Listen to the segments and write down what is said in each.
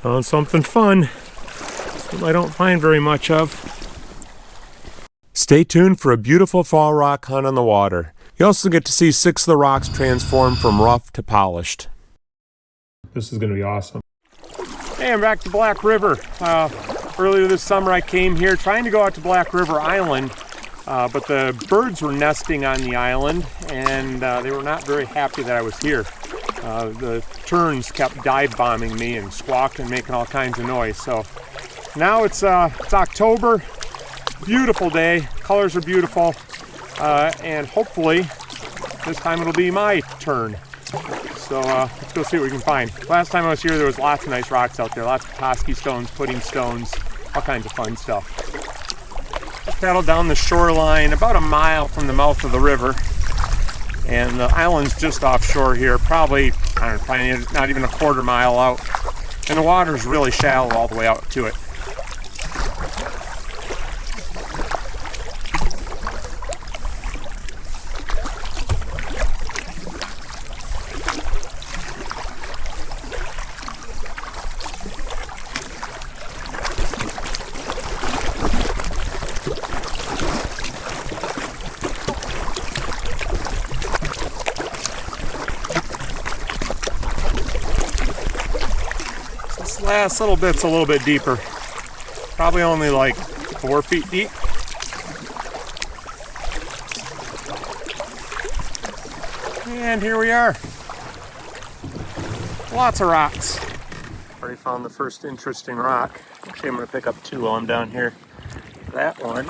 Found something fun. Something I don't find very much of. Stay tuned for a beautiful fall rock hunt on the water. You also get to see 6 of the rocks transform from rough to polished. This is going to be awesome. Hey, I'm back to Black River. Earlier this summer I came here trying to go out to Black River Island, but the birds were nesting on the island and they were not very happy that I was here. The terns kept dive bombing me and squawking, making all kinds of noise. So now it's October, beautiful day, colors are beautiful, and hopefully this time it'll be my turn. So let's go see what we can find. Last time I was here there was lots of nice rocks out there, lots of Petoskey stones, pudding stones, all kinds of fun stuff. I paddled down the shoreline about a mile from the mouth of the river. And the island's just offshore here, probably, I don't know, not even a quarter mile out. And the water's really shallow all the way out to it. Last little bit's a little bit deeper, probably only like 4 feet deep. And here we are. Lots of rocks. Already found the first interesting rock. Actually, I'm going to pick up 2 while I'm down here. That one,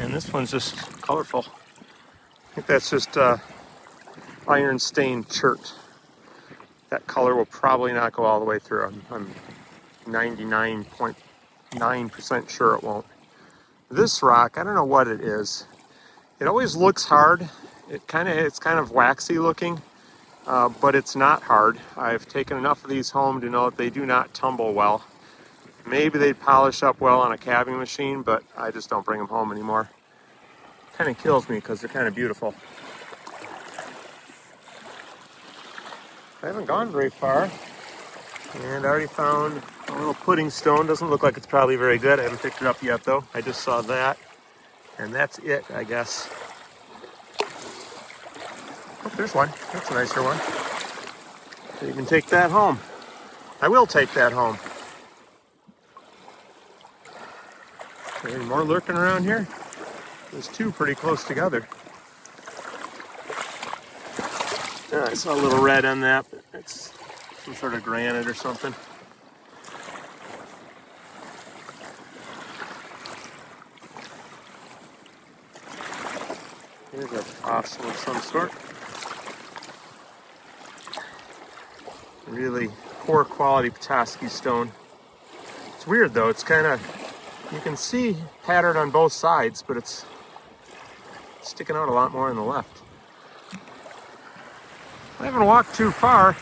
and this one's just colorful. I think that's just iron stained chert. That color will probably not go all the way through. I'm 99.9% sure it won't. This rock, I don't know what it is. It always looks hard. It's kind of waxy looking, but it's not hard. I've taken enough of these home to know that they do not tumble well. Maybe they'd polish up well on a calving machine, but I just don't bring them home anymore. Kind of kills me because they're kind of beautiful. I haven't gone very far, and I already found a little pudding stone. Doesn't look like it's probably very good. I haven't picked it up yet though. I just saw that, and that's it, I guess. Oh, there's one. That's a nicer one. So you can take that home. I will take that home. Any more lurking around here? There's 2 pretty close together. I saw a little red on that, but it's some sort of granite or something. Here's a fossil of some sort. Really poor quality Petoskey stone. It's weird though, it's kind of, you can see pattern on both sides, but it's sticking out a lot more on the left. I haven't walked too far,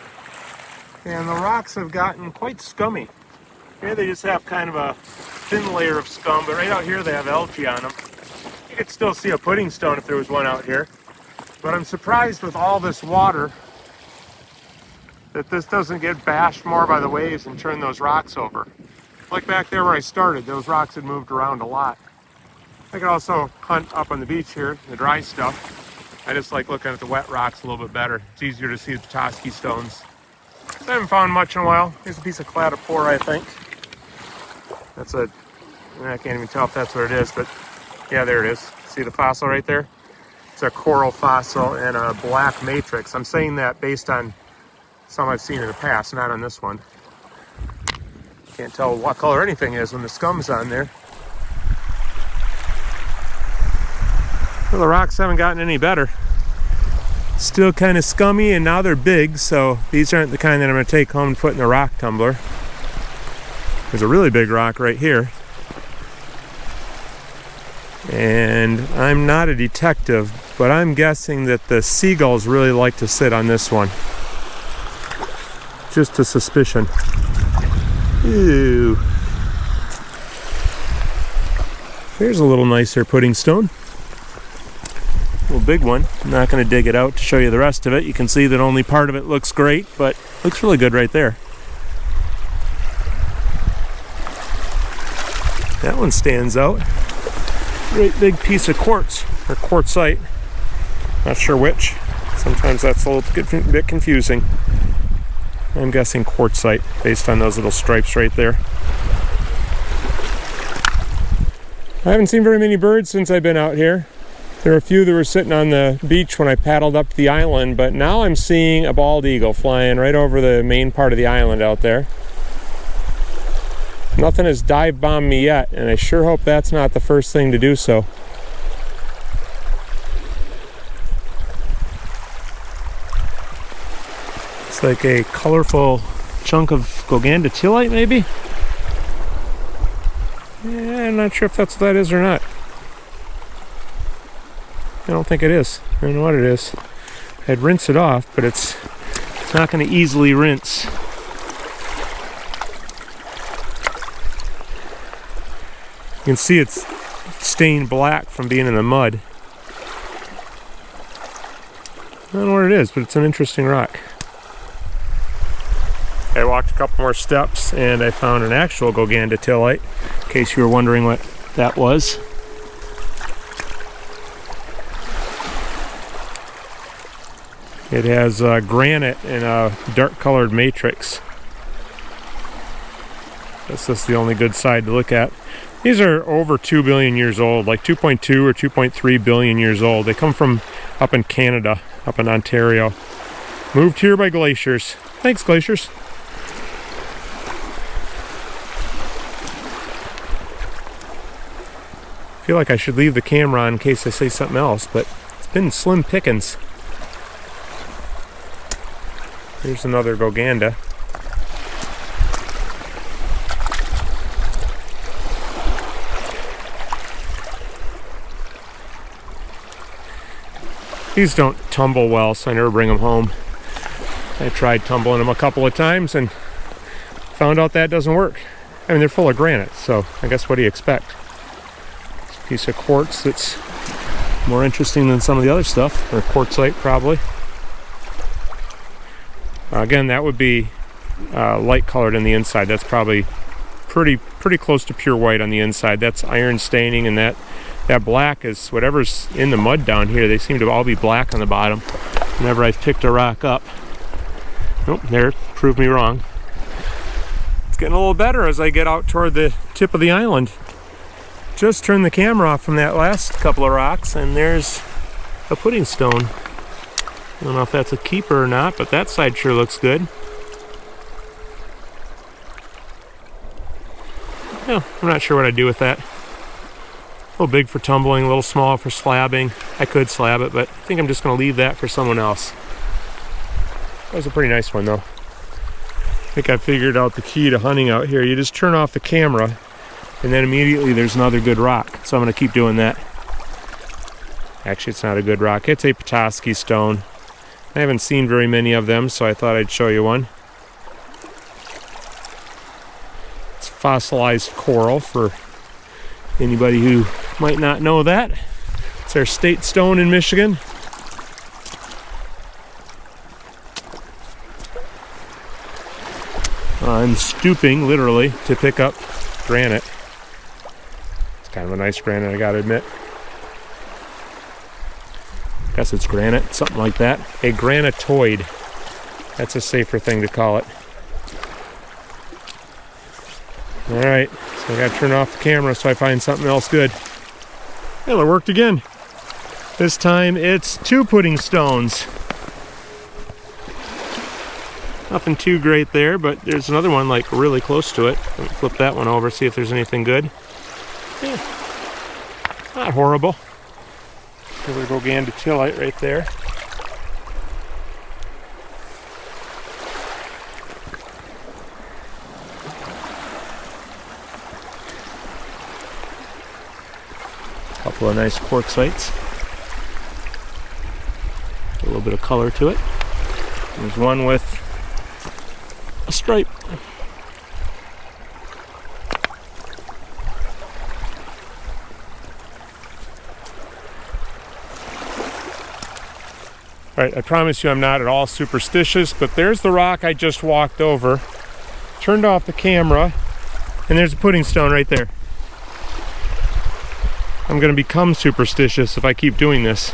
and the rocks have gotten quite scummy. Here they just have kind of a thin layer of scum, but right out here they have algae on them. You could still see a pudding stone if there was one out here. But I'm surprised with all this water that this doesn't get bashed more by the waves and turn those rocks over. Like back there where I started, those rocks had moved around a lot. I could also hunt up on the beach here, the dry stuff. I just like looking at the wet rocks a little bit better. It's easier to see the Petoskey stones. I haven't found much in a while. Here's a piece of cladophora, I think. I can't even tell if that's what it is, but yeah, there it is. See the fossil right there? It's a coral fossil and a black matrix. I'm saying that based on some I've seen in the past, not on this one. Can't tell what color anything is when the scum's on there. Well, the rocks haven't gotten any better. Still kind of scummy, and now they're big, so these aren't the kind that I'm going to take home and put in the rock tumbler. There's a really big rock right here. And I'm not a detective, but I'm guessing that the seagulls really like to sit on this one. Just a suspicion. Ooh. Here's a little nicer pudding stone. A little big one. I'm not going to dig it out to show you the rest of it. You can see that only part of it looks great, but looks really good right there. That one stands out. Great big piece of quartz, or quartzite. Not sure which. Sometimes that's a little bit confusing. I'm guessing quartzite based on those little stripes right there. I haven't seen very many birds since I've been out here. There were a few that were sitting on the beach when I paddled up to the island, but now I'm seeing a bald eagle flying right over the main part of the island out there. Nothing has dive bombed me yet, and I sure hope that's not the first thing to do so. It's like a colorful chunk of gogandatillite, maybe? Yeah, I'm not sure if that's what that is or not. I don't think it is. I don't know what it is. I'd rinse it off, but it's not going to easily rinse. You can see it's stained black from being in the mud. I don't know what it is, but it's an interesting rock. I walked a couple more steps and I found an actual gogandatillite, in case you were wondering what that was. It has granite in a dark colored matrix. That's just the only good side to look at. These are over 2 billion years old, like 2.2 or 2.3 billion years old. They come from up in Canada, up in Ontario. Moved here by glaciers. Thanks, glaciers. I feel like I should leave the camera on in case I say something else, but it's been slim pickings. Here's another Goganda. These don't tumble well, so I never bring them home. I tried tumbling them a couple of times and found out that doesn't work. I mean, they're full of granite, so I guess what do you expect? It's a piece of quartz that's more interesting than some of the other stuff, or quartzite probably. Again, that would be light colored on the inside. That's probably pretty close to pure white on the inside. That's iron staining, and that black is whatever's in the mud down here. They seem to all be black on the bottom whenever I've picked a rock up. Nope, there, proved me wrong. It's getting a little better as I get out toward the tip of the island. Just turned the camera off from that last couple of rocks, and there's a pudding stone. I don't know if that's a keeper or not, but that side sure looks good. Yeah, I'm not sure what I'd do with that. A little big for tumbling, a little small for slabbing. I could slab it, but I think I'm just going to leave that for someone else. That was a pretty nice one, though. I think I figured out the key to hunting out here. You just turn off the camera, and then immediately there's another good rock. So I'm going to keep doing that. Actually, it's not a good rock. It's a Petoskey stone. I haven't seen very many of them, so I thought I'd show you one. It's fossilized coral for anybody who might not know that. It's our state stone in Michigan. I'm stooping, literally, to pick up granite. It's kind of a nice granite, I gotta admit. Guess it's granite, something like that. A granitoid. That's a safer thing to call it. Alright, so I gotta turn off the camera so I find something else good. Well, it worked again. This time it's 2 pudding stones. Nothing too great there, but there's another one like really close to it. Let me flip that one over, see if there's anything good. Yeah, not horrible. Another gogandatillite right there. Couple of nice quartzites. A little bit of color to it. There's one with a stripe. Alright, I promise you I'm not at all superstitious, but there's the rock I just walked over. Turned off the camera, and there's a pudding stone right there. I'm going to become superstitious if I keep doing this.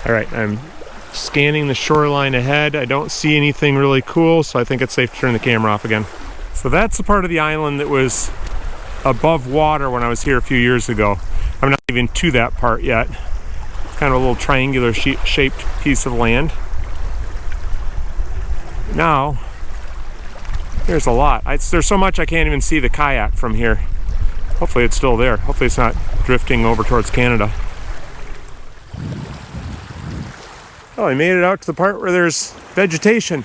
Alright, I'm scanning the shoreline ahead. I don't see anything really cool, so I think it's safe to turn the camera off again. So that's the part of the island that was above water when I was here a few years ago. I'm not even to that part yet. It's kind of a little triangular shaped piece of land. Now, there's a lot. There's so much I can't even see the kayak from here. Hopefully it's still there. Hopefully it's not drifting over towards Canada. Oh, I made it out to the part where there's vegetation.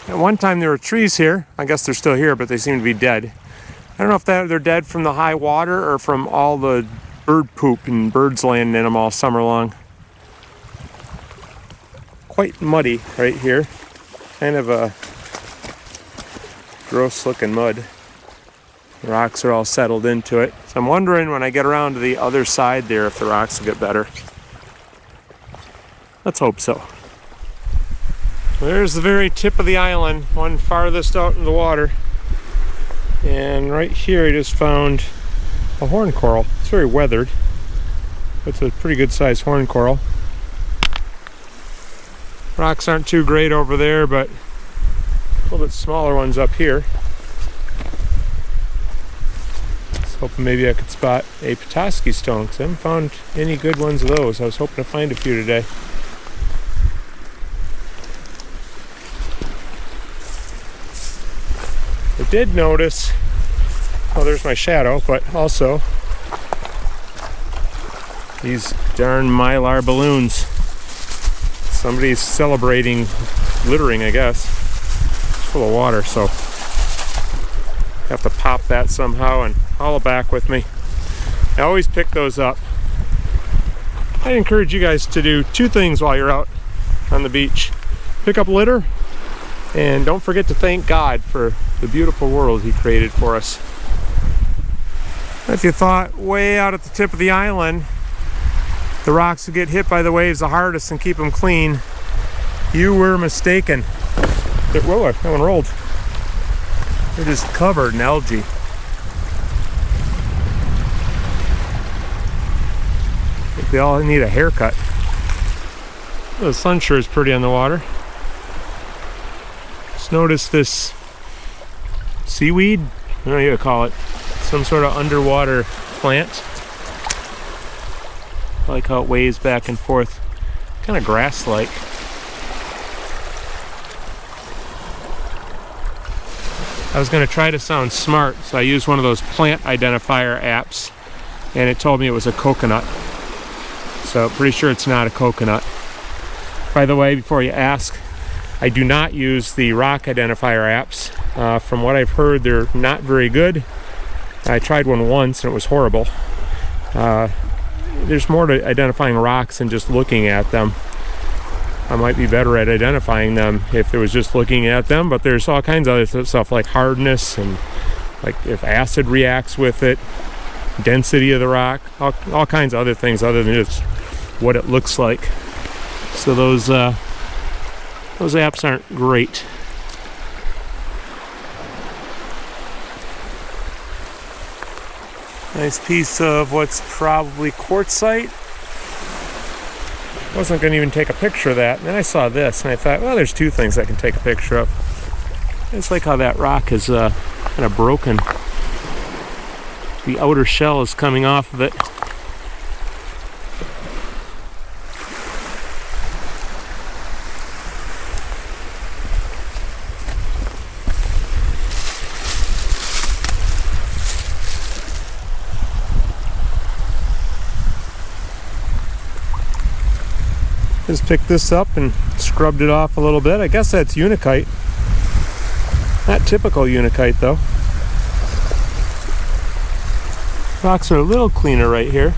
At one time there were trees here. I guess they're still here, but they seem to be dead. I don't know if they're dead from the high water or from all the bird poop and birds landing in them all summer long. Quite muddy right here. Kind of a gross looking mud. The rocks are all settled into it. So I'm wondering when I get around to the other side there if the rocks will get better. Let's hope so. There's the very tip of the island, one farthest out in the water. And right here I just found a horn coral. It's very weathered. It's a pretty good sized horn coral. Rocks aren't too great over there, but a little bit smaller ones up here. I was hoping maybe I could spot a Petoskey stone, because I haven't found any good ones of those. I was hoping to find a few today. I did notice, well, there's my shadow, but also these darn Mylar balloons. Somebody's celebrating littering, I guess. It's full of water, so I have to pop that somehow and haul it back with me. I always pick those up. I encourage you guys to do two things while you're out on the beach. Pick up litter, and don't forget to thank God for the beautiful world He created for us. If you thought way out at the tip of the island the rocks would get hit by the waves the hardest and keep them clean, you were mistaken. Whoa, that one rolled. They're just covered in algae. I think they all need a haircut. The sun sure is pretty on the water. Just notice this seaweed, I don't know what you call it, some sort of underwater plant. I like how it waves back and forth, kind of grass-like. I was going to try to sound smart, so I used one of those plant identifier apps, and it told me it was a coconut. So pretty sure it's not a coconut. By the way, before you ask, I do not use the rock identifier apps. From what I've heard, they're not very good. I tried one once and it was horrible. There's more to identifying rocks than just looking at them. I might be better at identifying them if it was just looking at them, but there's all kinds of other stuff like hardness and like if acid reacts with it, density of the rock, all kinds of other things other than just what it looks like. So those apps aren't great. Nice piece of what's probably quartzite. I wasn't going to even take a picture of that, and then I saw this and I thought, well, there's two things I can take a picture of. It's like how that rock is kind of broken. The outer shell is coming off of it. Just picked this up and scrubbed it off a little bit. I guess that's unikite. Not typical unikite though. Rocks are a little cleaner right here.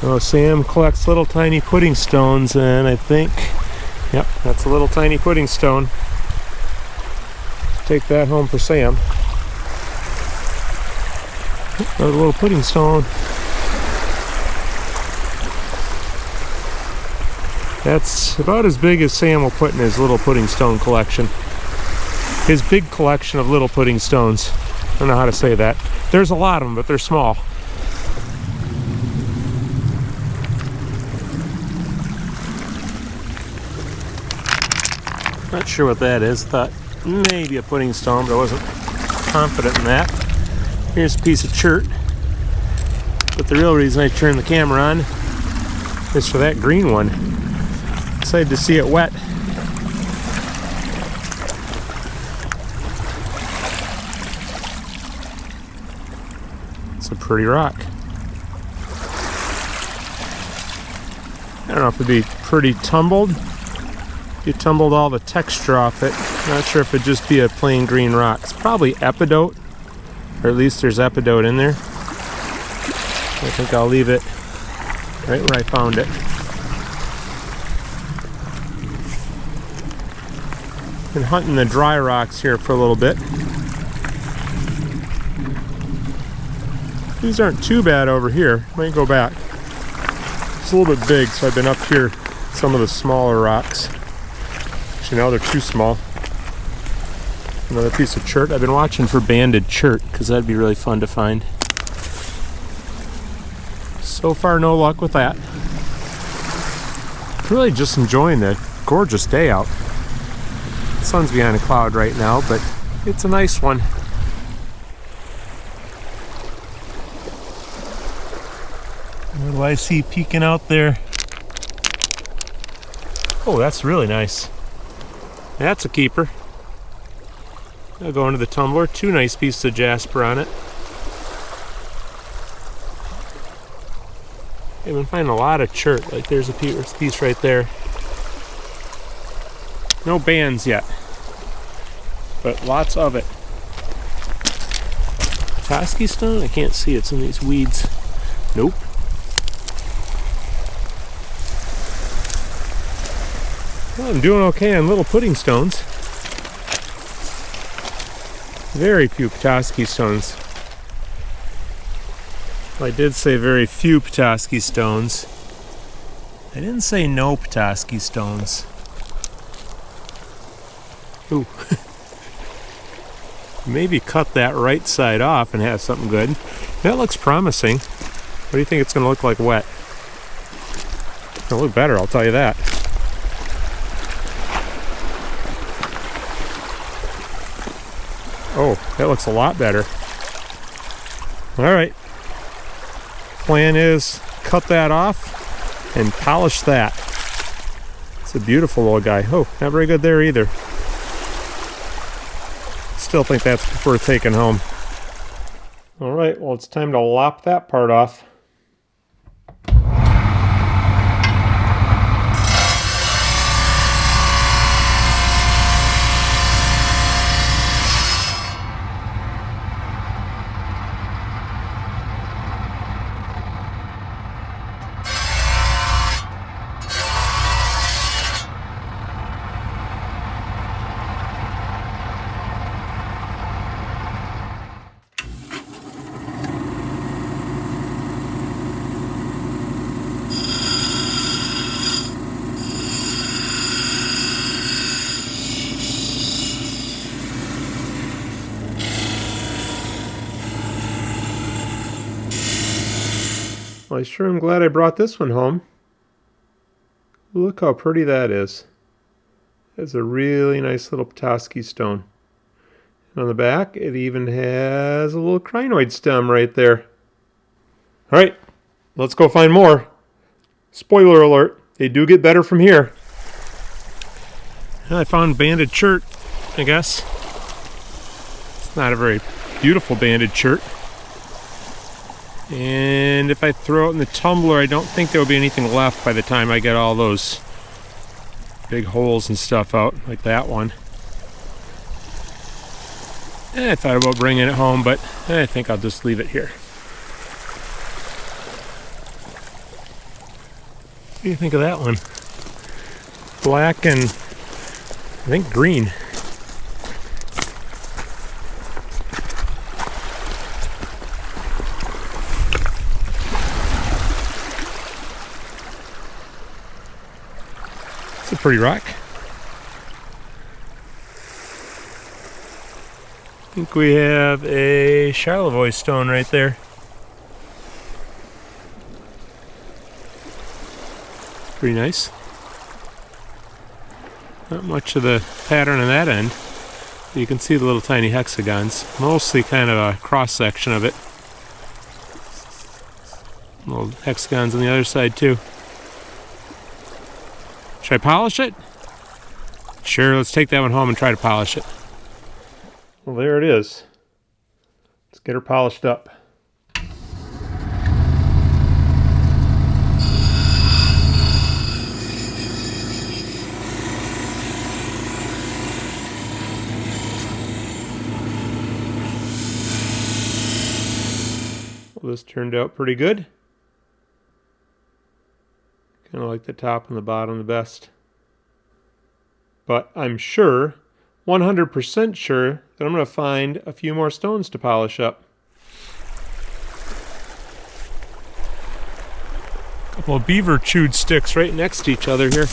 Oh, Sam collects little tiny pudding stones, and I think, yep, that's a little tiny pudding stone. Take that home for Sam. Another little pudding stone. That's about as big as Sam will put in his little pudding stone collection. His big collection of little pudding stones. I don't know how to say that. There's a lot of them, but they're small. Not sure what that is. Thought maybe a pudding stone, but I wasn't confident in that. Here's a piece of chert. But the real reason I turned the camera on is for that green one. Excited to see it wet. It's a pretty rock. I don't know if it'd be pretty tumbled. If you tumbled all the texture off it, not sure if it'd just be a plain green rock. It's probably epidote, or at least there's epidote in there. I think I'll leave it right where I found it. Been hunting the dry rocks here for a little bit. These aren't too bad over here. Might go back. It's a little bit big, so I've been up here some of the smaller rocks. Actually, now they're too small. Another piece of chert. I've been watching for banded chert because that'd be really fun to find. So far, no luck with that. Really just enjoying the gorgeous day out. The sun's behind a cloud right now, but it's a nice one. What do I see peeking out there? Oh, that's really nice. That's a keeper. I'll go into the tumbler. Two nice pieces of jasper on it. I've been finding a lot of chert. Like there's a piece right there. No bands yet, but lots of it. Petoskey stone? I can't see. It's in these weeds. Nope. Well, I'm doing okay on little pudding stones. Very few Petoskey stones. Well, I did say very few Petoskey stones. I didn't say no Petoskey stones. Ooh. Maybe cut that right side off and have something good. That looks promising. What do you think it's going to look like wet? It's going to look better, I'll tell you that. Oh, that looks a lot better. All right. Plan is cut that off and polish that. It's a beautiful little guy. Oh, not very good there either. Still think that's worth taking home. All right, well, it's time to lop that part off. Well, I sure am glad I brought this one home. Look how pretty that is. It's a really nice little Petoskey stone. And on the back, it even has a little crinoid stem right there. All right, let's go find more. Spoiler alert, they do get better from here. I found banded chert, I guess. It's not a very beautiful banded chert. And if I throw it in the tumbler, I don't think there will be anything left by the time I get all those big holes and stuff out, like that one. And I thought about bringing it home, but I think I'll just leave it here. What do you think of that one? Black and I think green. pretty rock. I think we have a Charlevoix stone right there. Pretty nice. Not much of the pattern on that end. You can see the little tiny hexagons. Mostly kind of a cross section of it. Little hexagons on the other side too. Should I polish it? Sure, let's take that one home and try to polish it. Well, there it is. Let's get her polished up. Well, this turned out pretty good. Kind of like the top and the bottom the best. But I'm sure, 100% sure, that I'm going to find a few more stones to polish up. A couple of beaver chewed sticks right next to each other here.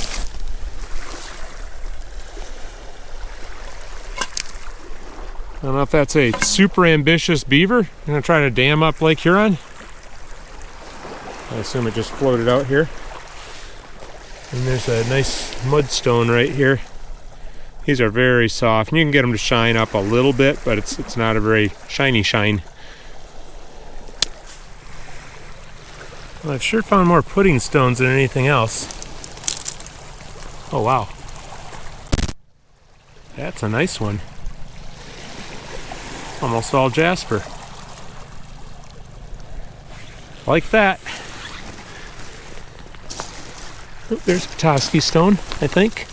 I don't know if that's a super ambitious beaver. I'm going to try to dam up Lake Huron. I assume it just floated out here. And there's a nice mudstone right here. These are very soft, and you can get them to shine up a little bit, but it's not a very shiny shine. Well, I've sure found more pudding stones than anything else. Oh wow. That's a nice one. Almost all jasper. Like that. Oh, there's Petoskey stone, I think.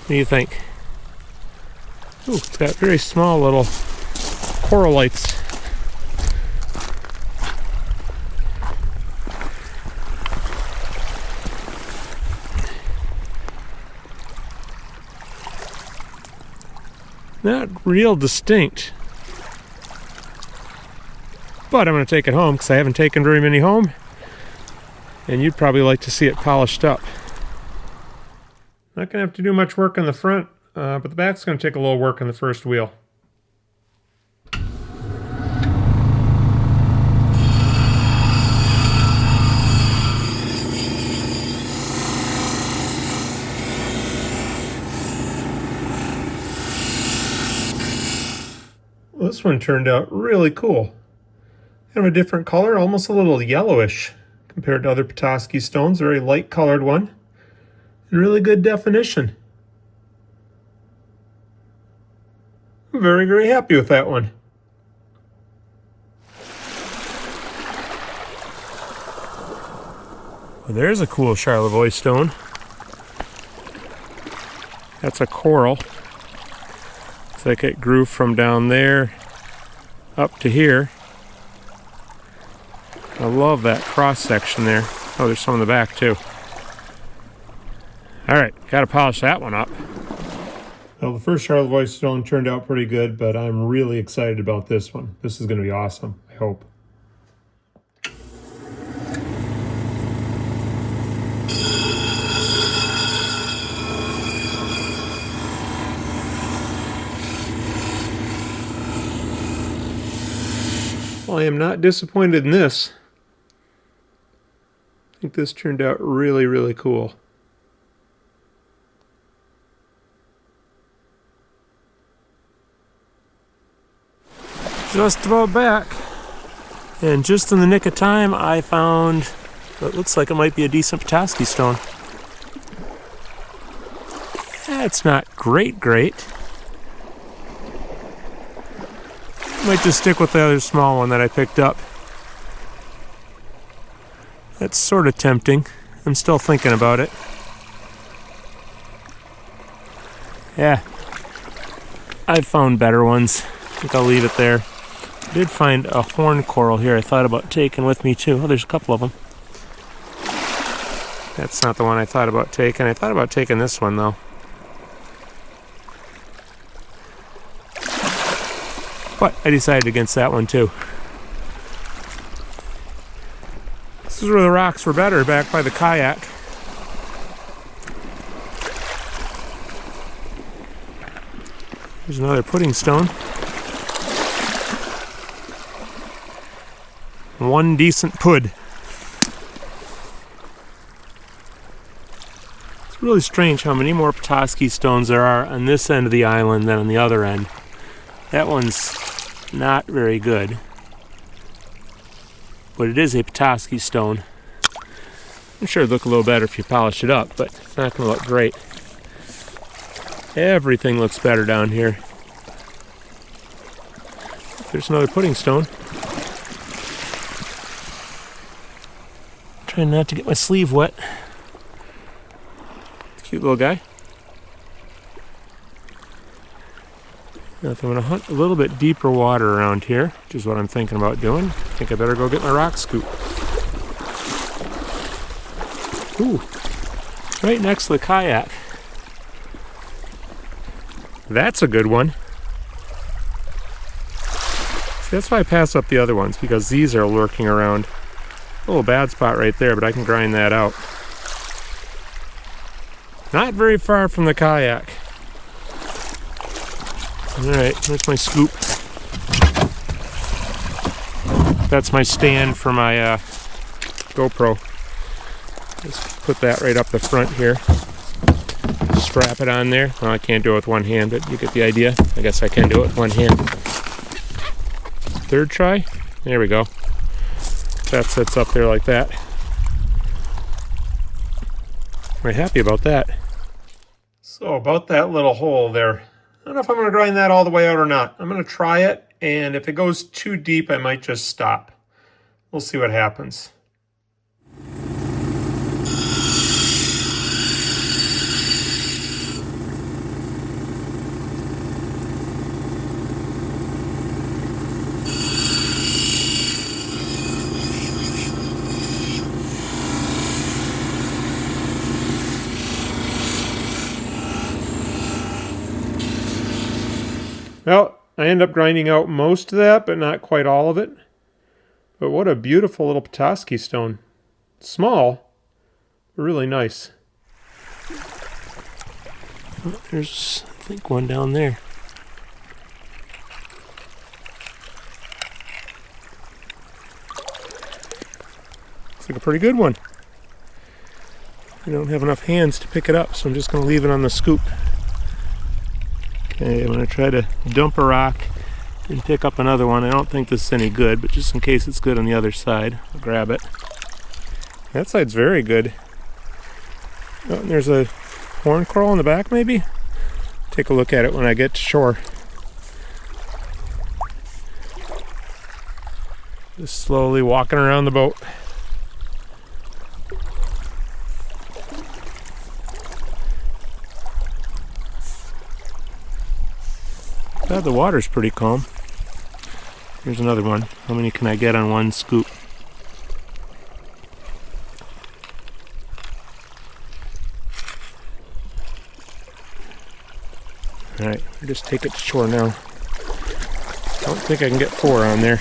What do you think? Oh, it's got very small little corallites. Not real distinct. But I'm going to take it home because I haven't taken very many home. And you'd probably like to see it polished up. Not going to have to do much work on the front, but the back's going to take a little work on the first wheel. Well, this one turned out really cool. Kind of a different color, almost a little yellowish compared to other Petoskey stones. Very light colored one. And really good definition. I'm very, very happy with that one. Well, there's a cool Charlevoix stone. That's a coral. Looks like it grew from down there up to here. I love that cross section there. Oh, there's some in the back too. Alright, gotta polish that one up. Well, the first Charlevoix stone turned out pretty good, but I'm really excited about this one. This is going to be awesome, I hope. Well, I am not disappointed in this. I think this turned out really, really cool. Just about back. And just in the nick of time, I found what looks like it might be a decent Petoskey stone. It's not great. Might just stick with the other small one that I picked up. That's sort of tempting. I'm still thinking about it. Yeah. I've found better ones. I think I'll leave it there. I did find a horn coral here I thought about taking with me too. Oh, there's a couple of them. That's not the one I thought about taking. I thought about taking this one though. But I decided against that one too. This is where the rocks were better, back by the kayak. Here's another pudding stone. One decent pud. It's really strange how many more Petoskey stones there are on this end of the island than on the other end. That one's not very good. But it is a Petoskey stone. I'm sure it'd look a little better if you polish it up, but it's not going to look great. Everything looks better down here. There's another pudding stone. Trying not to get my sleeve wet. Cute little guy. Now if I'm going to hunt a little bit deeper water around here, which is what I'm thinking about doing, I think I better go get my rock scoop. Ooh, right next to the kayak. That's a good one. See, that's why I pass up the other ones, because these are lurking around. A little bad spot right there, but I can grind that out. Not very far from the kayak. Alright, there's my scoop. That's my stand for my GoPro. Just put that right up the front here. Strap it on there. Well, I can't do it with one hand, but you get the idea. I guess I can do it with one hand. Third try. There we go. That sits up there like that. Very happy about that. So about that little hole there. I don't know if I'm going to grind that all the way out or not. I'm going to try it, and if it goes too deep, I might just stop. We'll see what happens. Well, I end up grinding out most of that, but not quite all of it. But what a beautiful little Petoskey stone. Small, but really nice. Oh, there's, I think, one down there. Looks like a pretty good one. I don't have enough hands to pick it up, so I'm just going to leave it on the scoop. Okay, I'm going to try to dump a rock and pick up another one. I don't think this is any good, but just in case it's good on the other side, I'll grab it. That side's very good. Oh, and there's a horn coral in the back, maybe? Take a look at it when I get to shore. Just slowly walking around the boat. The water's pretty calm. Here's another one. How many can I get on one scoop? Alright, I'll just take it to shore now. I don't think I can get 4 on there.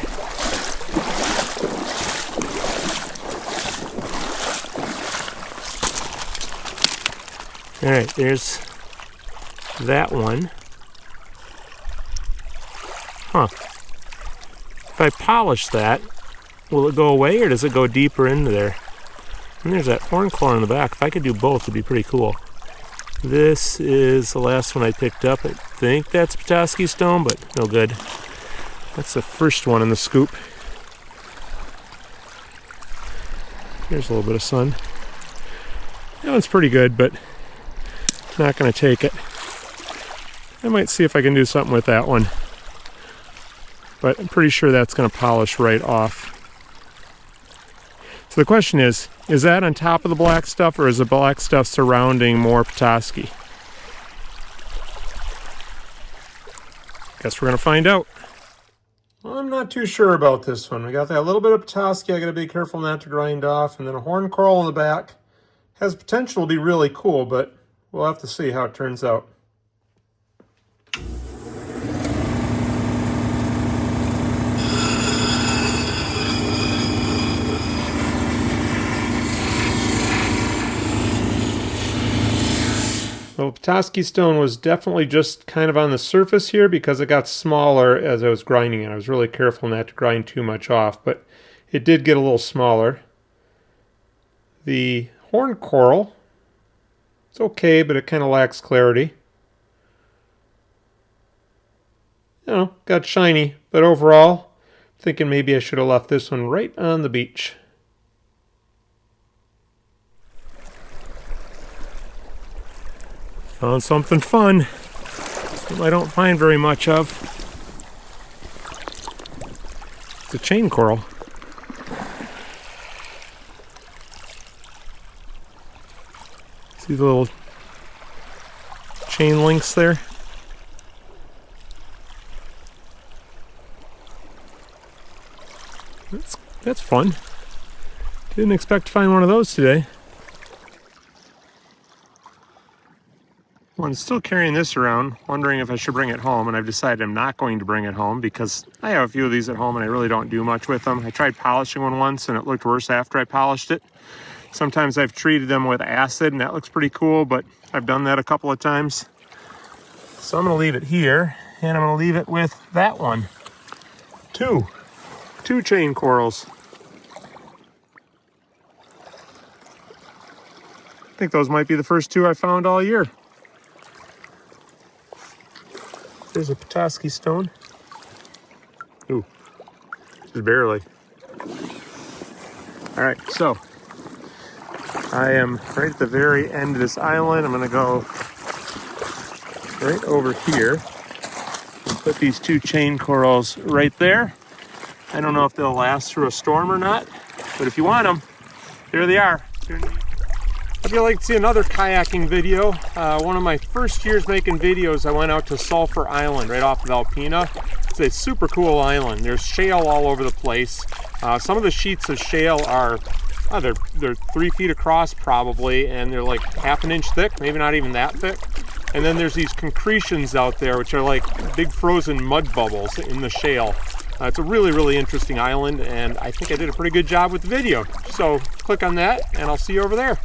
Alright, there's that one. Huh. If I polish that, will it go away or does it go deeper into there? And there's that horn claw in the back. If I could do both, it'd be pretty cool. This is the last one I picked up. I think that's Petoskey stone, but no good. That's the first one in the scoop. There's a little bit of sun. That one's pretty good, but not going to take it. I might see if I can do something with that one. But I'm pretty sure that's going to polish right off. So the question is that on top of the black stuff, or is the black stuff surrounding more Petoskey? Guess we're going to find out. Well, I'm not too sure about this one. We got that little bit of Petoskey I got to be careful not to grind off, and then a horn coral in the back. Has potential to be really cool, but we'll have to see how it turns out. Well, Well, Petoskey stone was definitely just kind of on the surface here because it got smaller as I was grinding it. I was really careful not to grind too much off, but it did get a little smaller. The horn coral, it's okay, but it kind of lacks clarity. You know, got shiny, but overall, thinking maybe I should have left this one right on the beach. Found something fun. Something I don't find very much of. It's a chain coral. See the little chain links there? That's fun. Didn't expect to find one of those today. Well, I'm still carrying this around, wondering if I should bring it home, and I've decided I'm not going to bring it home because I have a few of these at home and I really don't do much with them. I tried polishing one once and it looked worse after I polished it. Sometimes I've treated them with acid and that looks pretty cool, but I've done that a couple of times. So I'm going to leave it here, and I'm going to leave it with that one. Two chain corals. I think those might be the first two I found all year. There's a Petoskey stone. Ooh, just barely. All right, so I am right at the very end of this island. I'm gonna go right over here and put these two chain corals right there. I don't know if they'll last through a storm or not, but if you want them, there they are. If you'd like to see another kayaking video, one of my first years making videos, I went out to Sulphur Island right off of Alpena. It's a super cool island. There's shale all over the place. Some of the sheets of shale are, they're 3 feet across probably, and they're like half an inch thick, maybe not even that thick. And then there's these concretions out there, which are like big frozen mud bubbles in the shale. It's a really, really interesting island, and I think I did a pretty good job with the video. So click on that, and I'll see you over there.